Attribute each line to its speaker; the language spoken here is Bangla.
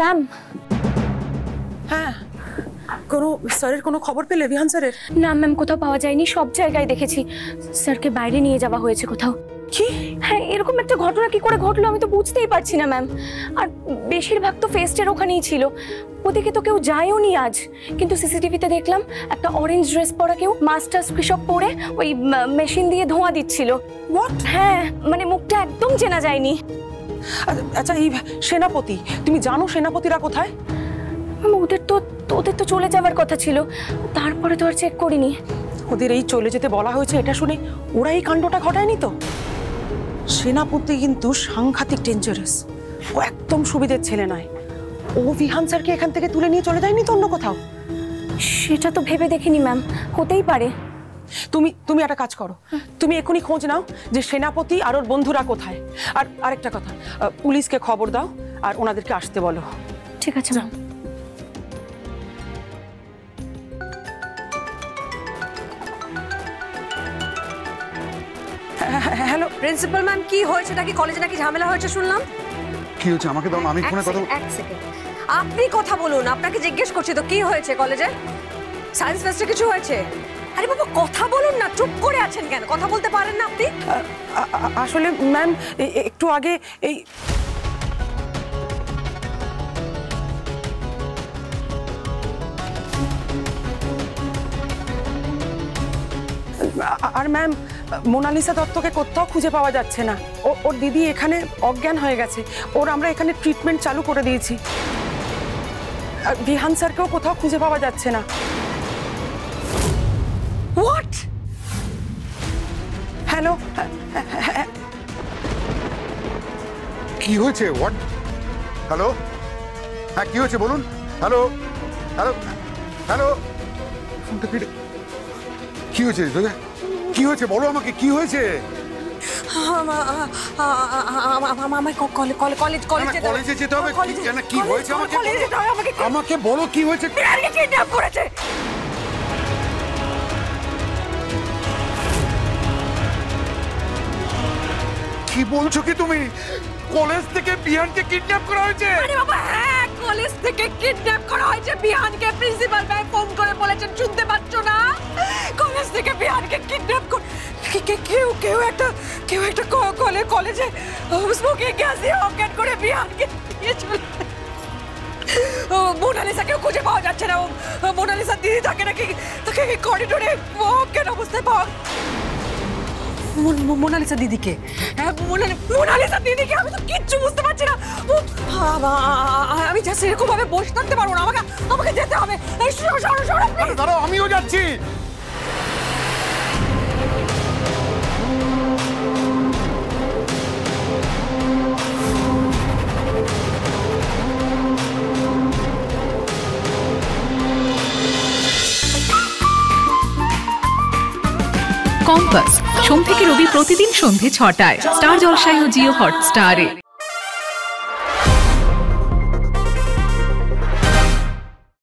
Speaker 1: ম্যাম।
Speaker 2: হ্যাঁ, কোনো স্যারের কোনো খবর পেলে বিহান স্যারের?
Speaker 1: না ম্যাম, কোথাও পাওয়া যায়নি, সব জায়গায় দেখেছি। স্যারকে বাইরে নিয়ে যাওয়া হয়েছে কোথাও।
Speaker 2: কি?
Speaker 1: হ্যাঁ, এরকম একটা ঘটনা কি করে ঘটলো আমি তো বুঝতেই পারছি না ম্যাম। আর বেশিরভাগ তো ফেস্টের ওখানেই ছিল, ওদিকে তো কেউ যায়ও নি আজ। কিন্তু সিসিটিভিতে দেখলাম একটা অরেঞ্জ ড্রেস পরা কেউ মাস্টার্স কৃষক পরে ওই মেশিন দিয়ে ধোঁয়া দিচ্ছিল।
Speaker 2: হোয়াট?
Speaker 1: হ্যাঁ, মানে মুখটা একদম চেনা যায়নি।
Speaker 2: আচ্ছা, এই সেনাপতি, তুমি জানো সেনাপতিরা কোথায়?
Speaker 1: ওদের তো চলে যাওয়ার কথা ছিল, তারপরে তো আর চেক করিনি।
Speaker 2: ওদের এই চলে যেতে বলা হয়েছে এটা শুনে ওরা এই কাণ্ডটা ঘটায়নি তো? সেনাপতি কিন্তু সাংঘাতিক ডেঞ্জারাস, ও একদম সুবিধের ছেলে নয়। ও বিহান স্যারকে এখান থেকে তুলে নিয়ে চলে যায়নি তো অন্য কোথাও?
Speaker 1: সেটা তো ভেবে দেখিনি ম্যাম, হতেই পারে।
Speaker 2: তুমি একটা কাজ করো, তুমি এক্ষুনি খোঁজ নাও যে সেনাপতি আর ওর বন্ধুরা কোথায়। আর আরেকটা কথা, পুলিশকে খবর দাও আর ওনাদেরকে আসতে বলো।
Speaker 1: ঠিক আছে ম্যাম।
Speaker 2: হ্যালো
Speaker 3: প্রিন্সিপাল ম্যাম, কি হয়েছে? নাকি কলেজে নাকি ঝামেলা হয়েছে শুনলাম।
Speaker 4: কি হচ্ছে আমাকে দাও, আমি ফোনে কথা।
Speaker 3: এক সেকেন্ড, আপনি কথা বলুন, আপনাকে জিজ্ঞেস করছি তো কি হয়েছে কলেজে? সায়েন্স ফেস্টে কিছু হয়েছে? আরে বাবা কথা বলুন না, চুপ করে আছেন কেন? কথা বলতে পারেন না আপনি?
Speaker 2: আসলে ম্যাম একটু আগে এই আর ম্যাম মোনালিসা দত্তকে কোথাও খুঁজে পাওয়া যাচ্ছে না। ওর দিদি এখানে অজ্ঞান হয়ে গেছে, ওর আমরা এখানে ট্রিটমেন্ট চালু করে দিয়েছি। বিহান স্যারকেও কোথাও খুঁজে পাওয়া যাচ্ছে না।
Speaker 3: হোয়াট?
Speaker 2: হ্যালো,
Speaker 4: কি হয়েছে? হোয়াট? হ্যালো, হ্যাঁ কি হয়েছে বলুন। হ্যালো হ্যালো হ্যালো, ফোনটা কেটে। কি হয়েছে? কি হয়েছে বলো আমাকে, কি হয়েছে? কলেজে যেতে হবে। কি হয়েছে আমাকে বলো, কি হয়েছে? কি বলছো কি তুমি? কলেজ থেকে বিহানকে কিডন্যাপ করা হয়েছে?
Speaker 3: আরে বাবা হ্যাঁ, কলেজ থেকে কিডন্যাপ করা হয়েছে বিহানকে। প্রিন্সিপাল ম্যাম ফোন করে বলেছেন, শুনতে পাচ্ছ না? কলেজ থেকে বিহানকে কিডন্যাপ করে কেউ একটা কলেজে স্মোকিং গ্যাস দিয়ে অজ্ঞান করে বিহানকে নিয়ে চলে। মোনালিসাকেও খুঁজে পাওয়া যাচ্ছে না। মোনালিসা দিদি তাকে করিডোরে অজ্ঞান অবস্থায় পাওয়া। মোনালিসা দিদিকে? হ্যাঁ মোনালিসা দিদিকে? আমি তো কিচ্ছু বুঝতে পারছি না। আমি জাস্ট এরকম ভাবে বসে থাকতে পারবো না, আমাকে যেতে হবে।
Speaker 4: দাঁড়াও, আমিও যাচ্ছি।
Speaker 5: কম্পাস সোম থেকে রবি প্রতিদিন সন্ধে ৬টায় স্টার জলসায় ও জিও হটস্টারে।